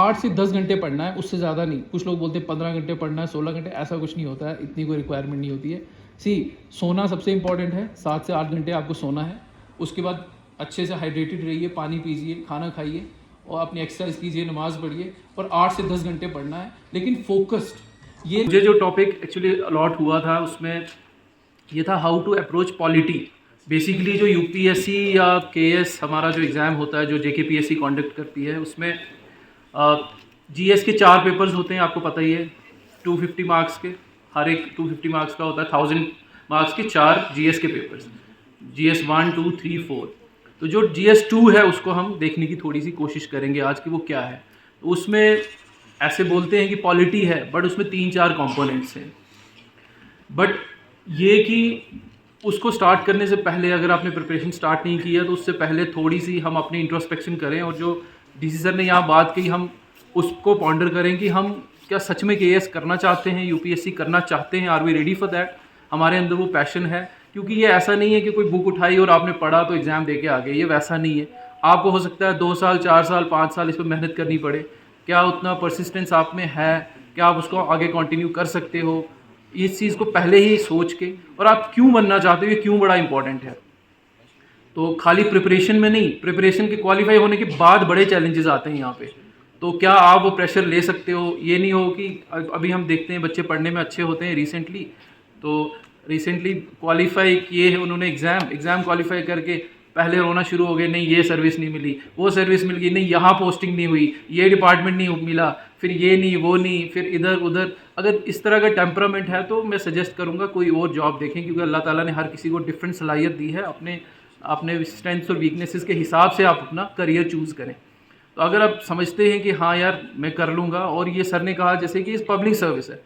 8 से 10 घंटे पढ़ना है, उससे ज़्यादा नहीं। कुछ लोग बोलते हैं 15 घंटे पढ़ना है, 16 घंटे, ऐसा कुछ नहीं होता है, इतनी कोई रिक्वायरमेंट नहीं होती है। सोना सबसे इंपॉर्टेंट है, 7 से 8 घंटे आपको सोना है। उसके बाद अच्छे से हाइड्रेटेड रहिए, पानी पीजिए, खाना खाइए और अपनी एक्सरसाइज कीजिए, नमाज पढ़िए, और 8 से 10 घंटे पढ़ना है, लेकिन फोकस्ड। ये मुझे जो टॉपिक एक्चुअली अलॉट हुआ था उसमें ये था how to approach polity. Basically जो यूपीएससी या केएस हमारा जो एग्ज़ाम होता है, जो जेकेपीएससी कंडक्ट करती है, उसमें जीएस के 4 पेपर्स होते हैं, आपको पता ही है, 250 मार्क्स के। हर एक 250 मार्क्स का होता है, 1000 मार्क्स के 4 जीएस के पेपर्स, जीएस 1, 2, 3, 4। तो जो जीएस 2 है उसको हम देखने की थोड़ी सी कोशिश करेंगे आज की, वो क्या है। तो उसमें ऐसे बोलते हैं कि पॉलिटी है, बट उसमें 3-4 कंपोनेंट्स हैं। बट ये कि उसको स्टार्ट करने से पहले अगर आपने प्रिपरेशन स्टार्ट नहीं की है तो उससे पहले थोड़ी सी हम अपनी इंट्रोस्पेक्शन करें, और जो डीसी सर ने यहाँ बात की हम उसको पॉन्डर करें कि हम क्या सच में केएस करना चाहते हैं, यूपीएससी करना चाहते हैं, are we ready for that. हमारे अंदर वो पैशन है, क्योंकि ये ऐसा नहीं है कि कोई बुक उठाई और आपने पढ़ा तो एग्ज़ाम दे के आ गए, ये वैसा नहीं है। आपको हो सकता है 2 साल, 4 साल, 5 साल इस पर मेहनत करनी पड़े। क्या उतना परसिस्टेंस आप में है, क्या आप उसको आगे कंटिन्यू कर सकते हो, इस चीज़ को पहले ही सोच के, और आप क्यों बनना चाहते हो, ये क्यों बड़ा इंपॉर्टेंट है। तो खाली प्रिपरेशन में नहीं, प्रिपरेशन के क्वालिफाई होने के बाद बड़े चैलेंजेस आते हैं यहाँ पे। तो क्या आप वो प्रेशर ले सकते हो। ये नहीं हो कि अभी हम देखते हैं बच्चे पढ़ने में अच्छे होते हैं रिसेंटली क्वालिफाई किए हैं उन्होंने एग्ज़ाम क्वालिफाई करके पहले रोना शुरू हो गए, नहीं ये सर्विस नहीं मिली, वो सर्विस मिल गई, नहीं यहाँ पोस्टिंग नहीं हुई, ये डिपार्टमेंट नहीं मिला, फिर ये नहीं, वो नहीं, फिर इधर उधर। अगर इस तरह का टेम्परामेंट है तो मैं सजेस्ट करूँगा कोई और जॉब देखें, क्योंकि अल्लाह ताला ने हर किसी को डिफरेंट सलाहियत दी है। अपने स्ट्रेंथ्स और वीकनेसेस के हिसाब से आप अपना करियर चूज़ करें। तो अगर आप समझते हैं कि हाँ यार मैं कर लूँगा, और ये सर ने कहा जैसे कि इस पब्लिक सर्विस है,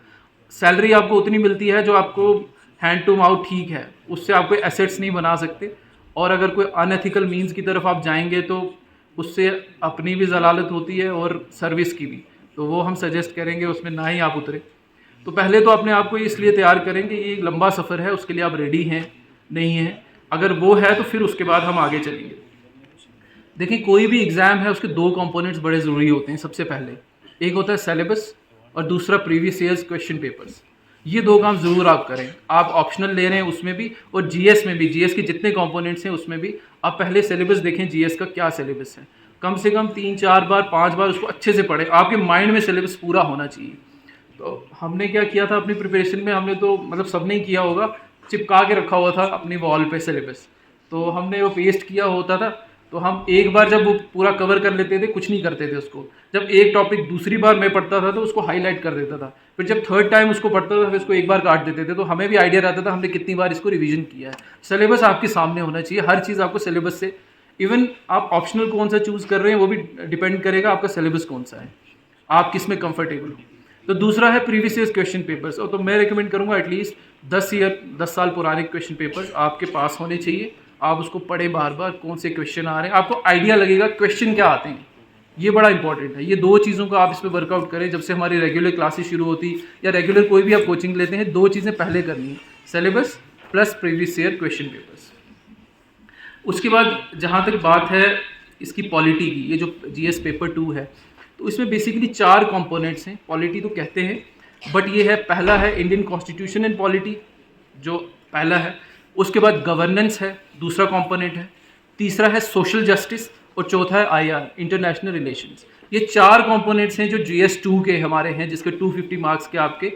सैलरी आपको उतनी मिलती है जो आपको हैंड टू माउथ ठीक है, उससे आप कोई एसेट्स नहीं बना सकते। और अगर कोई अनएथिकल मीन्स की तरफ आप जाएंगे तो उससे अपनी भी जलालत होती है और सर्विस की भी, तो वो हम सजेस्ट करेंगे उसमें ना ही आप उतरे। तो पहले तो अपने आप को इसलिए तैयार करें कि ये एक लंबा सफ़र है, उसके लिए आप रेडी हैं नहीं हैं। अगर वो है तो फिर उसके बाद हम आगे चलेंगे। देखिए, कोई भी एग्ज़ाम है उसके 2 कंपोनेंट्स बड़े ज़रूरी होते हैं। सबसे पहले एक होता है सिलेबस, और दूसरा प्रीवियस ईयर्स क्वेश्चन पेपर्स। ये 2 काम ज़रूर आप करें। आप ऑप्शनल ले रहे हैं उसमें भी, और जीएस में भी, जीएस के जितने कंपोनेंट्स हैं उसमें भी आप पहले सिलेबस देखें, जीएस का क्या सिलेबस है। कम से कम 3-4 बार, 5 बार उसको अच्छे से पढ़ें, आपके माइंड में सिलेबस पूरा होना चाहिए। तो हमने क्या किया था अपनी प्रिपरेशन में, हमने तो मतलब सबने ही किया होगा, चिपका के रखा हुआ था अपनी वॉल पे सिलेबस। तो हमने वो पेस्ट किया होता था, तो हम एक बार जब वो पूरा कवर कर लेते थे, कुछ नहीं करते थे उसको। जब एक टॉपिक दूसरी बार मैं पढ़ता था तो उसको हाईलाइट कर देता था, फिर जब थर्ड टाइम उसको पढ़ता था फिर उसको एक बार काट देते थे, तो हमें भी आइडिया रहता था हमने कितनी बार इसको रिवीजन किया है। सिलेबस आपके सामने होना चाहिए, हर चीज़ आपको सिलेबस से, इवन आप ऑप्शनल कौन सा चूज़ कर रहे हैं वो भी डिपेंड करेगा आपका सिलेबस कौन सा है, आप किस में कंफर्टेबल हो। तो दूसरा है प्रीवियस ईयर क्वेश्चन पेपर्स, और तो मैं रिकमेंड करूँगा एटलीस्ट 10 साल पुराने क्वेश्चन पेपर्स आपके पास होने चाहिए। आप उसको पढ़ें बार बार, कौन से क्वेश्चन आ रहे हैं, आपको आइडिया लगेगा क्वेश्चन क्या आते हैं। ये बड़ा इंपॉर्टेंट है। ये 2 चीज़ों को आप इस पर वर्कआउट करें। जब से हमारी रेगुलर क्लासेस शुरू होती या रेगुलर कोई भी आप कोचिंग लेते हैं, 2 चीज़ें पहले करनी है, syllabus plus previous year question papers. उसके बाद जहाँ तक बात है इसकी पॉलिटी की, ये जो जीएस पेपर 2 है, तो इसमें बेसिकली 4 कंपोनेंट्स हैं। पॉलिटी तो कहते हैं, बट ये है, पहला है इंडियन कॉन्स्टिट्यूशन एंड पॉलिटी, जो पहला है। उसके बाद गवर्नेंस है, दूसरा कंपोनेंट है। तीसरा है सोशल जस्टिस, और चौथा है आईआर, इंटरनेशनल रिलेशंस। ये 4 कंपोनेंट्स हैं जो जीएस 2 के हमारे हैं, जिसके 250 मार्क्स के आपके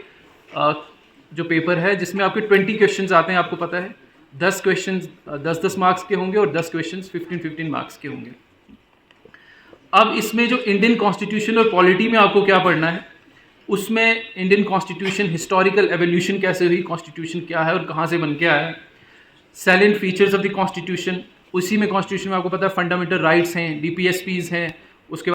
जो पेपर है, जिसमें आपके 20 क्वेश्चंस आते हैं। आपको पता है 10 क्वेश्चंस 10-10 मार्क्स के होंगे और 10 क्वेश्चंस 15-15 मार्क्स के होंगे। अब इसमें जो इंडियन कॉन्स्टिट्यूशन और पॉलिटी में आपको क्या पढ़ना है, उसमें इंडियन कॉन्स्टिट्यूशन हिस्टोरिकल एवोल्यूशन कैसे हुई, कॉन्स्टिट्यूशन क्या है और कहाँ से बन के आया है, सैलेंट फीचर्स ऑफ द कॉन्स्टिट्यूशन। उसी में कॉन्स्टिट्यूशन में आपको पता है फंडामेंटल राइट्स हैं, डीपीएसपीज हैं,